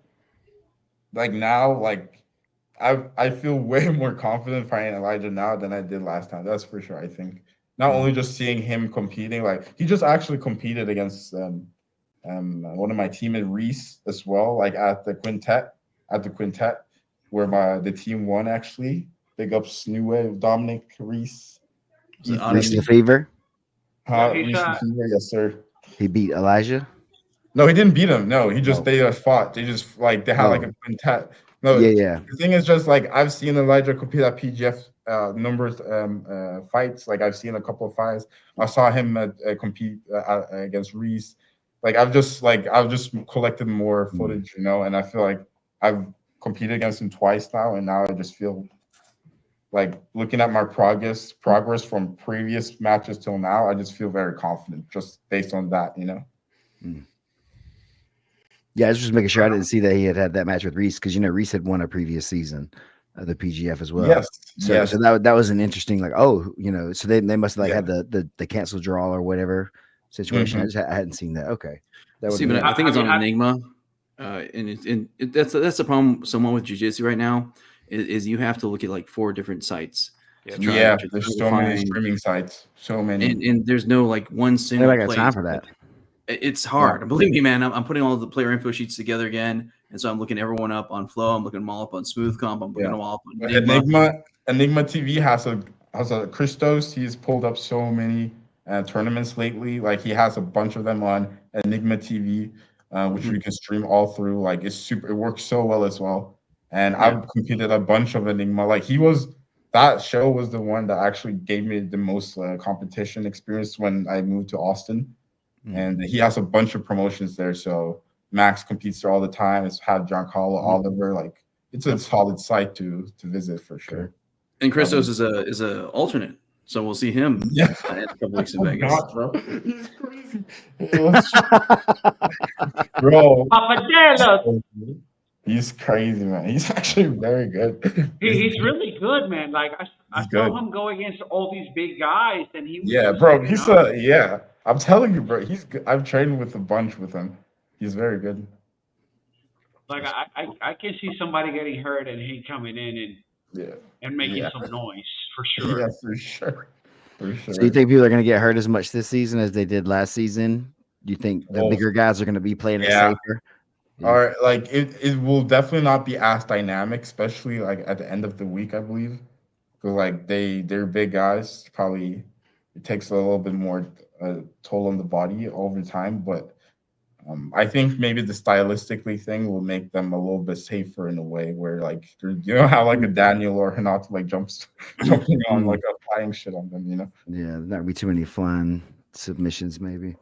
now, like I feel way more confident fighting Elijah now than I did last time. That's for sure. I think not only just seeing him competing, like he just actually competed against one of my teammates, Reese, as well, like at the quintet, where the team won actually. Big ups, New Wave, Dominic, Reese. Reese the Fever? Reese the Fever, yes, sir. He beat Elijah? No, he didn't beat him. No, they just fought. They just they had like a quintet. No, yeah. The thing is just like I've seen Elijah compete at PGF numbers fights. Like I've seen a couple of fights. I saw him compete against Reese. Like I've just collected more footage, and I feel like I've competed against him twice now, and now I just feel like looking at my progress from previous matches till now, I just feel very confident just based on that, Yeah, I was just making sure I didn't see that he had that match with Reese, because Reese had won a previous season of the PGF as well. Yes. So that was an interesting, like, so they must have had the cancel draw or whatever situation. Mm-hmm. I hadn't seen that. Okay. I think it's on Enigma. And that's the problem somewhat with jiu-jitsu right now is you have to look at like 4 different sites. Yeah, there's so many streaming sites. So many. And there's no like one single I got place. time for that. It's hard. Believe me, man. I'm putting all the player info sheets together again. And so I'm looking everyone up on Flow. I'm looking them all up on Smooth Comp. I'm looking them all up on Enigma TV has a Christos. He's pulled up so many tournaments lately. Like he has a bunch of them on Enigma TV, which you can stream all through. Like it works so well as well. And I've competed a bunch of Enigma. Like that show was the one that actually gave me the most competition experience when I moved to Austin. And he has a bunch of promotions there. So Max competes there all the time. It's had Giancarlo, Oliver. Like it's a solid site to visit for sure. And Christos is a alternate, so we'll see him in a couple weeks in Vegas. God, bro. He's crazy. Bro. Papadelos. He's crazy, man. He's actually very good. He's really good, man. Like I saw him go against all these big guys, and he was bro. I'm telling you, bro. He's good. I've trained with a bunch with him. He's very good. Like I can see somebody getting hurt and he coming in and Yeah. and making Yeah. some noise for sure. Yeah, for sure. For sure. So you think people are going to get hurt as much this season as they did last season? Do you think the Oh, bigger guys are going to be playing it yeah. safer? Or like it will definitely not be as dynamic, especially like at the end of the week, I believe. Because like they're big guys. Probably it takes a little bit more toll on the body over time, but I think maybe the stylistically thing will make them a little bit safer in a way where like you know how like a Daniel or Hanato like jumping on like a flying shit on them, you know? Yeah, there's not going to be too many flying submissions, maybe.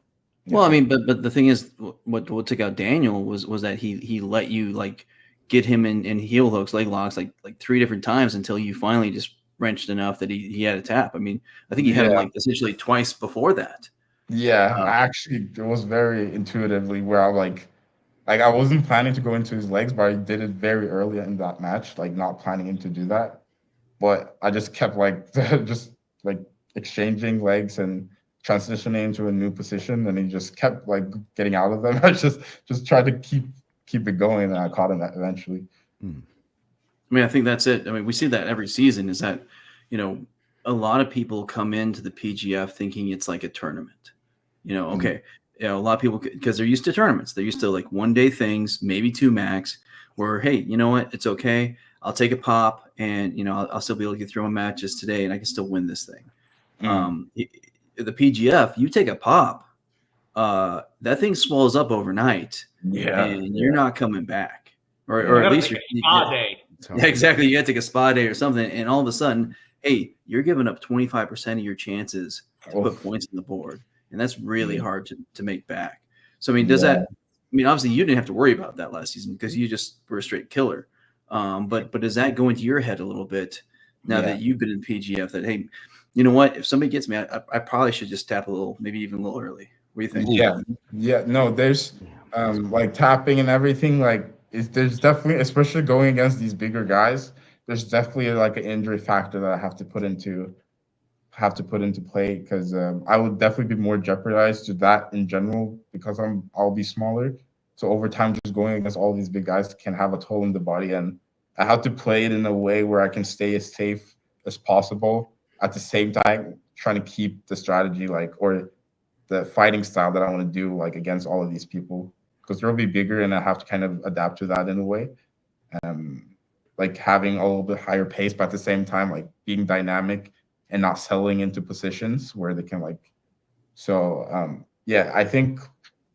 Well, I Yeah. mean, but the thing is, what took out Daniel was that he let you like get him in heel hooks, leg locks, like 3 different times until you finally just wrenched enough that he had a tap. I mean, I think you had him Yeah. like essentially twice before that. Yeah, actually, it was very intuitively where I like I wasn't planning to go into his legs, but I did it very early in that match, like not planning him to do that. But I just kept like just like exchanging legs and transitioning into a new position, and he just kept like getting out of them. I just tried to keep it going, and I caught him eventually. I mean, I think that's it. I mean, we see that every season is that, you know, a lot of people come into the PGF thinking it's like a tournament. You know, okay, you know, a lot of people, because they're used to tournaments. They're used to like 1 day things, maybe 2 max, where, hey, you know what? It's okay. I'll take a pop and, you know, I'll still be able to get through my matches today and I can still win this thing. The PGF, you take a pop, that thing swells up overnight Yeah, and you're not coming back. Or, Yeah. or You at gotta least take you're, a spa day. yeah, exactly. You got to take a spa day or something, and all of a sudden, hey, you're giving up 25% of your chances to Oh. put points on the board, and that's really Yeah. hard to make back. So, I mean, does that? I mean, obviously, you didn't have to worry about that last season because you just were a straight killer. But does that go into your head a little bit now that you've been in PGF? That hey, you know what? If somebody gets me, I probably should just tap a little, maybe even a little early. What do you think? Yeah. No, there's like tapping and everything. Like, there's definitely, especially going against these bigger guys. There's definitely like an injury factor that I have to put into play because I would definitely be more jeopardized to that in general because I'll be smaller. So over time, just going against all these big guys can have a toll on the body, and I have to play it in a way where I can stay as safe as possible at the same time trying to keep the strategy like or the fighting style that I want to do like against all of these people because they'll be bigger and I have to kind of adapt to that in a way. Like having a little bit higher pace, but at the same time, like being dynamic and not settling into positions where they can like. So yeah, I think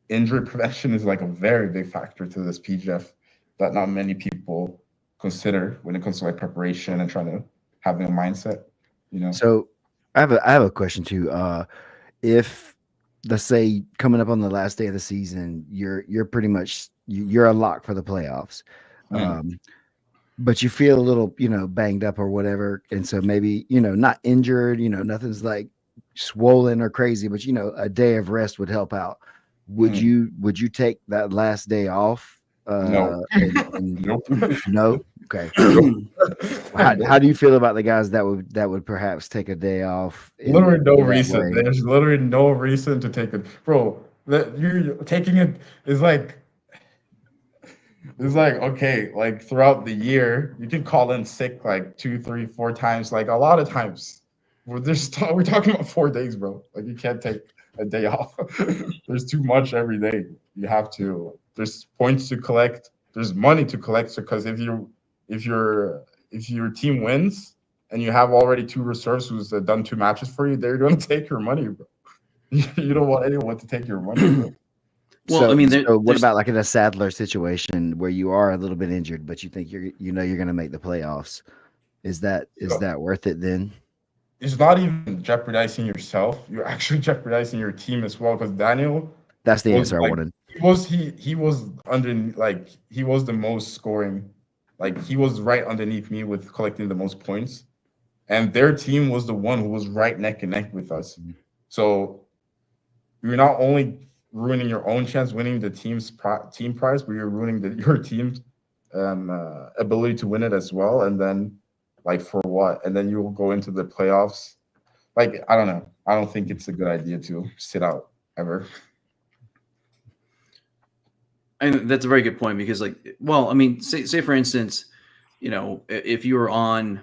injury prevention is like a very big factor to this PGF that not many people consider when it comes to like preparation and trying to having a mindset. You know. So I have a question too. If let's say coming up on the last day of the season, you're pretty much you're a lock for the playoffs. But you feel a little, banged up or whatever. And so maybe, not injured, nothing's like swollen or crazy, but a day of rest would help out. Would you take that last day off? No. Nope. No. Okay. Nope. How do you feel about the guys that would perhaps take a day off? Literally no that reason. way? There's literally no reason to take it, bro. That you're taking it is like it's like okay, like throughout the year, you can call in sick like 2, 3, 4 times. Like a lot of times, we're talking about 4 days, bro. Like you can't take a day off. There's too much every day. You have to. There's points to collect. There's money to collect. Because if your team wins and you have already 2 reserves who's done 2 matches for you, they're going to take your money, bro. You don't want anyone to take your money, bro. Well, So, I mean, so what about like in a Sadler situation where you are a little bit injured, but you think you're going to make the playoffs? Is that worth it then? It's not even jeopardizing yourself. You're actually jeopardizing your team as well. Because Daniel, That's the was answer I like, wanted. he was under like he was the most scoring, like he was right underneath me with collecting the most points, and their team was the one who was right neck and neck with us. So you're not only ruining your own chance winning the team prize, but you're ruining your team's ability to win it as well. And then, like for what? And then you'll go into the playoffs. Like I don't know. I don't think it's a good idea to sit out ever. And that's a very good point because, like, well, I mean, say for instance, you know, if you were on,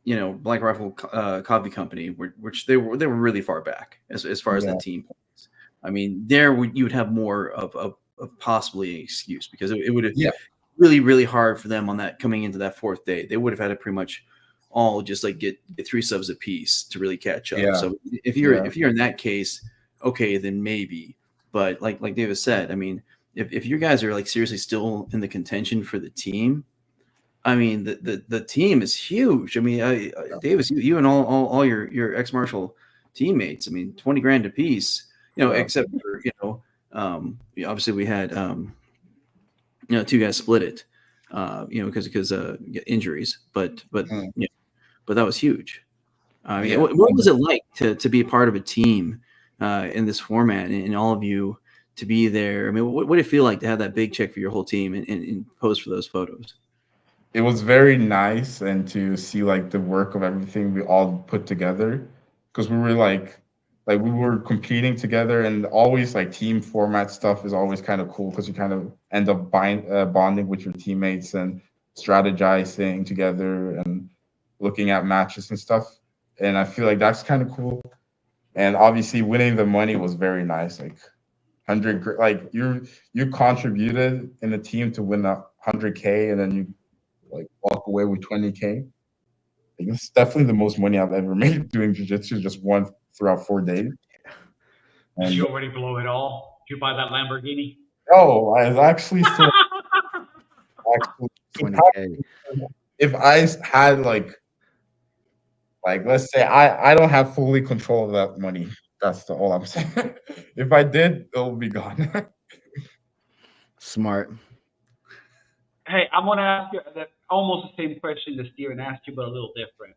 you know, Black Rifle Coffee Company, which they were really far back as far as Yeah. the team points. I mean, there you would have more of possibly an excuse because it would have Yeah. really hard for them on that coming into that fourth day. They would have had to pretty much all just like get 3 subs apiece to really catch up. Yeah. So if you're in that case, okay, then maybe. But like Davis said, I mean, if you guys are like seriously still in the contention for the team, I mean, the team is huge. I mean, Davis, you and all your ex-Marshall teammates. I mean, 20 grand a piece. You know, Yeah. except for obviously we had 2 guys split it. Because injuries, but Mm. but that was huge. I mean, Yeah. what was it like to be a part of a team in this format and all of you to be there? I mean, what did it feel like to have that big check for your whole team and pose for those photos? It was very nice and to see like the work of everything we all put together because we were like we were competing together and always like team format stuff is always kind of cool because you kind of end up bonding with your teammates and strategizing together and looking at matches and stuff, and I feel like that's kind of cool. And obviously winning the money was very nice, like 100 like you contributed in the team to win 100K and then you like walk away with 20K. Like, it's definitely the most money I've ever made doing jiu-jitsu just one throughout 4 days. Did And you already blow it all? Did you buy that Lamborghini? oh, I was actually still actually 20K. if I had like let's say I don't have fully control of that money. That's all I'm saying. If I did, it'll be gone. Smart. Hey, I'm gonna ask you almost the same question that Steven asked you, but a little different.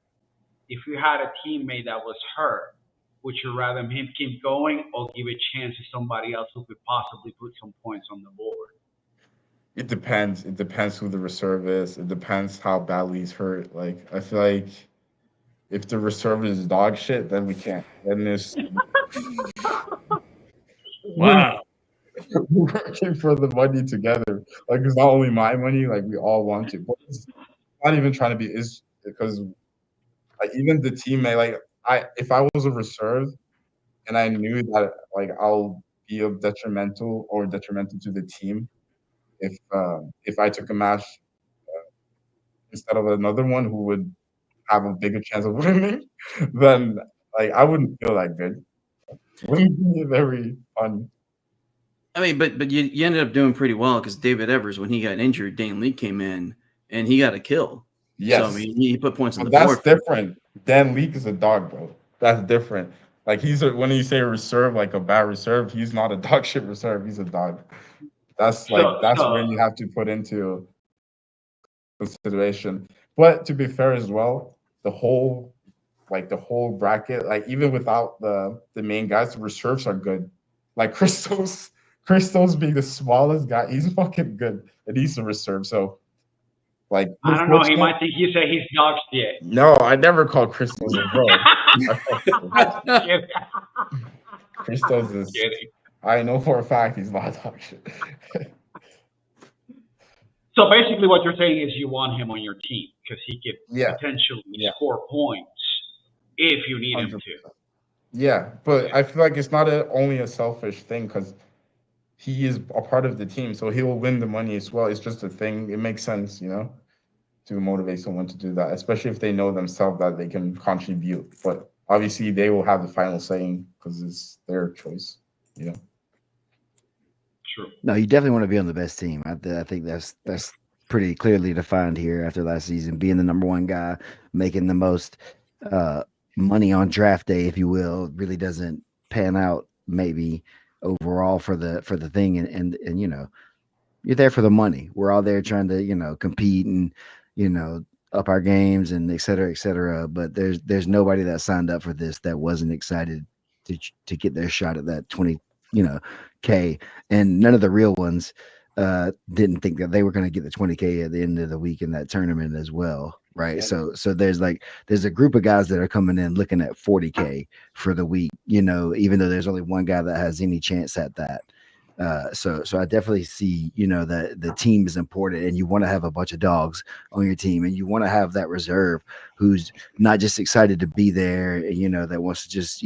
If you had a teammate that was hurt, would you rather him keep going or give a chance to somebody else who could possibly put some points on the board? It depends. It depends who the reserve is. It depends how badly he's hurt. Like I feel like if the reserve is dog shit, then we can't. Then there's Wow. we're working for the money together. Like it's not only my money, like we all want to. But it's not even trying to be is because like even the teammate, like if I was a reserve and I knew that like I'll be a detrimental to the team if I took a match instead of another one who would have a bigger chance of winning, then like I wouldn't feel that good. Wouldn't be very fun. I mean, but you ended up doing pretty well because David Evers, when he got injured, Dane Lee came in and he got a kill. So I Yes. mean, he put points on But the that's board. different. Dan Leak is a dog, bro. That's different. Like when you say reserve, like a bad reserve, he's not a dog shit reserve. He's a dog. That's when you have to put into consideration. But to be fair as well, the whole bracket, like even without the main guys, the reserves are good. Like Christos being the smallest guy, he's fucking good, and he's a reserve. So like, I don't know. He might think you say he's dog shit. no, I never call Christos a bro. Kidding. Christos is. Kidding. I know for a fact he's not dog shit. So basically, what you're saying is you want him on your team because he could Yeah. potentially Yeah. score points if you need him 100%. to. Yeah, but I feel like it's not only a selfish thing because he is a part of the team, so he will win the money as well. It's just a thing. It makes sense, to motivate someone to do that, especially if they know themselves that they can contribute. But obviously, they will have the final saying because it's their choice. True. No, you definitely want to be on the best team. I think that's pretty clearly defined here after last season. Being the number one guy, making the most money on draft day, if you will, really doesn't pan out maybe overall for the thing. And you're there for the money. We're all there trying to compete and up our games and et cetera, et cetera. But there's nobody that signed up for this that wasn't excited to get their shot at that 20 K, and none of the real ones didn't think that they were going to get the 20K at the end of the week in that tournament as well, right? Yeah. So there's a group of guys that are coming in looking at 40K for the week, even though there's only one guy that has any chance at that. So I definitely see, that the team is important, and you want to have a bunch of dogs on your team, and you want to have that reserve who's not just excited to be there, that wants to just,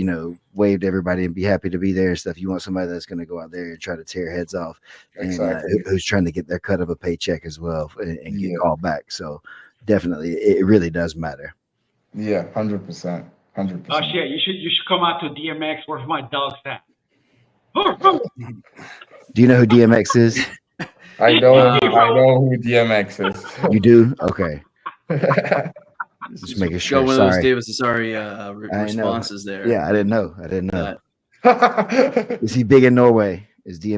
wave to everybody and be happy to be there and stuff. You want somebody that's going to go out there and try to tear heads off, and Exactly. who's trying to get their cut of a paycheck as well and get Yeah. called back. So definitely, it really does matter. Yeah, 100%. 100%. Oh shit! You should come out to DMX. Where's my dog's at? Do you know who DMX is? I know who DMX is. You do? Okay. Just Just making sure. Go one of those Sorry. Davis Asare I know. responses there. Yeah, I didn't know. That- Is he big in Norway? Was he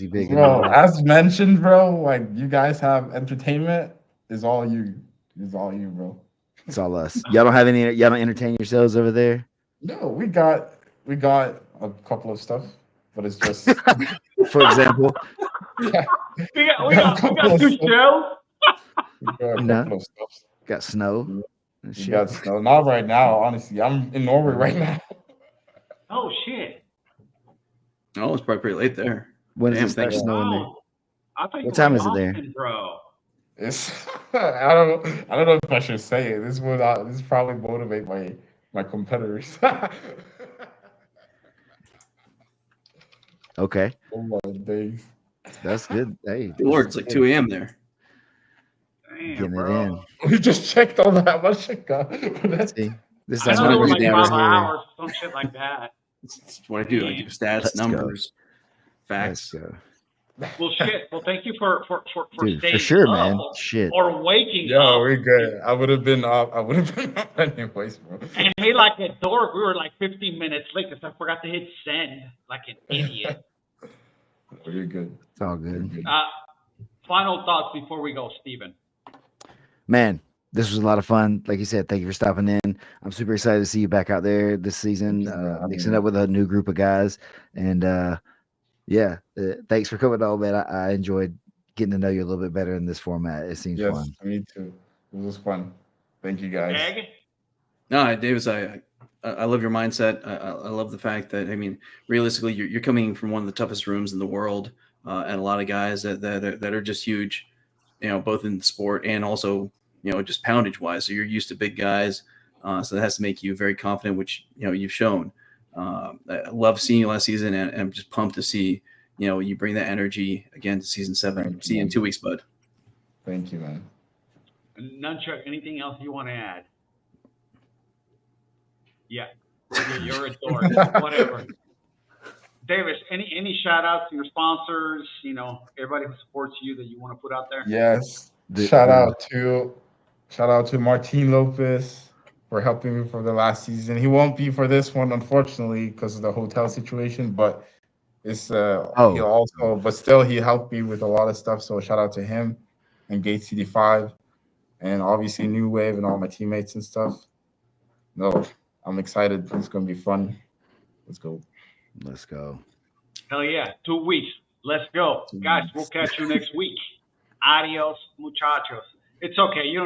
big in Bro, Norway? as mentioned, bro, like you guys have entertainment is all you. Is all you, bro. It's all us. Y'all don't entertain yourselves over there? No, we got a couple of stuff, but it's just For example? We got two shows. we got a No. couple of stuff. Got snow. and We shit. got snow. Not right now, honestly. I'm in Norway right now. Oh shit! Oh, it's probably pretty late there. When does Damn, it start thank you. snowing there? Oh, I thought you What were time in is it there? Austin, bro. It's I don't know if I should say it. This probably motivate my competitors. Okay. Oh my days. That's good. Hey, Lord, it's like 2 a.m. there. Damn, getting bro. it in. We just checked all that. What shit got? See? This I is know what it I was read like down 5 here. hours, some shit like that. That's what I do. I do stats, Let's go. numbers, facts. Let's go. Well, shit. Well, thank you for Dude, staying for sure, up man. Shit. or waking Yo, up. we're good. I would have been up. Anyways, bro. And hey, like a dork, we were like 15 minutes late because I forgot to hit send like an idiot. You're good. It's all good. Final thoughts before we go, Steven. Man, this was a lot of fun. Like you said, thank you for stopping in. I'm super excited to see you back out there this season, Thank you, man. mixing up with a new group of guys. And thanks for coming on, man. I enjoyed getting to know you a little bit better in this format. It seems Yes, fun. me too. It was fun. Thank you, guys. Egg? No, Davis, I love your mindset. I love the fact that, I mean, realistically, you're coming from one of the toughest rooms in the world, and a lot of guys that are just huge, both in the sport and also, just poundage wise. So you're used to big guys, so that has to make you very confident, which you've shown. I love seeing you last season, and I'm just pumped to see you bring that energy again to season 7. Thank you, See you in man. 2 weeks, bud. Thank you, man. Nunchuck, anything else you want to add? Yeah, you're a dork. Whatever. Davis, any shout outs to your sponsors? Everybody who supports you that you want to put out there. Yes. Shout out to Martin Lopez for helping me for the last season. He won't be for this one, unfortunately, because of the hotel situation. But it's but still he helped me with a lot of stuff. So shout out to him and Gate CD5 and obviously New Wave and all my teammates and stuff. No, I'm excited. It's gonna be fun. Let's go. Let's go. Hell yeah, 2 weeks. Let's go. Guys, we'll catch you next week. Adios, muchachos. It's okay. You don't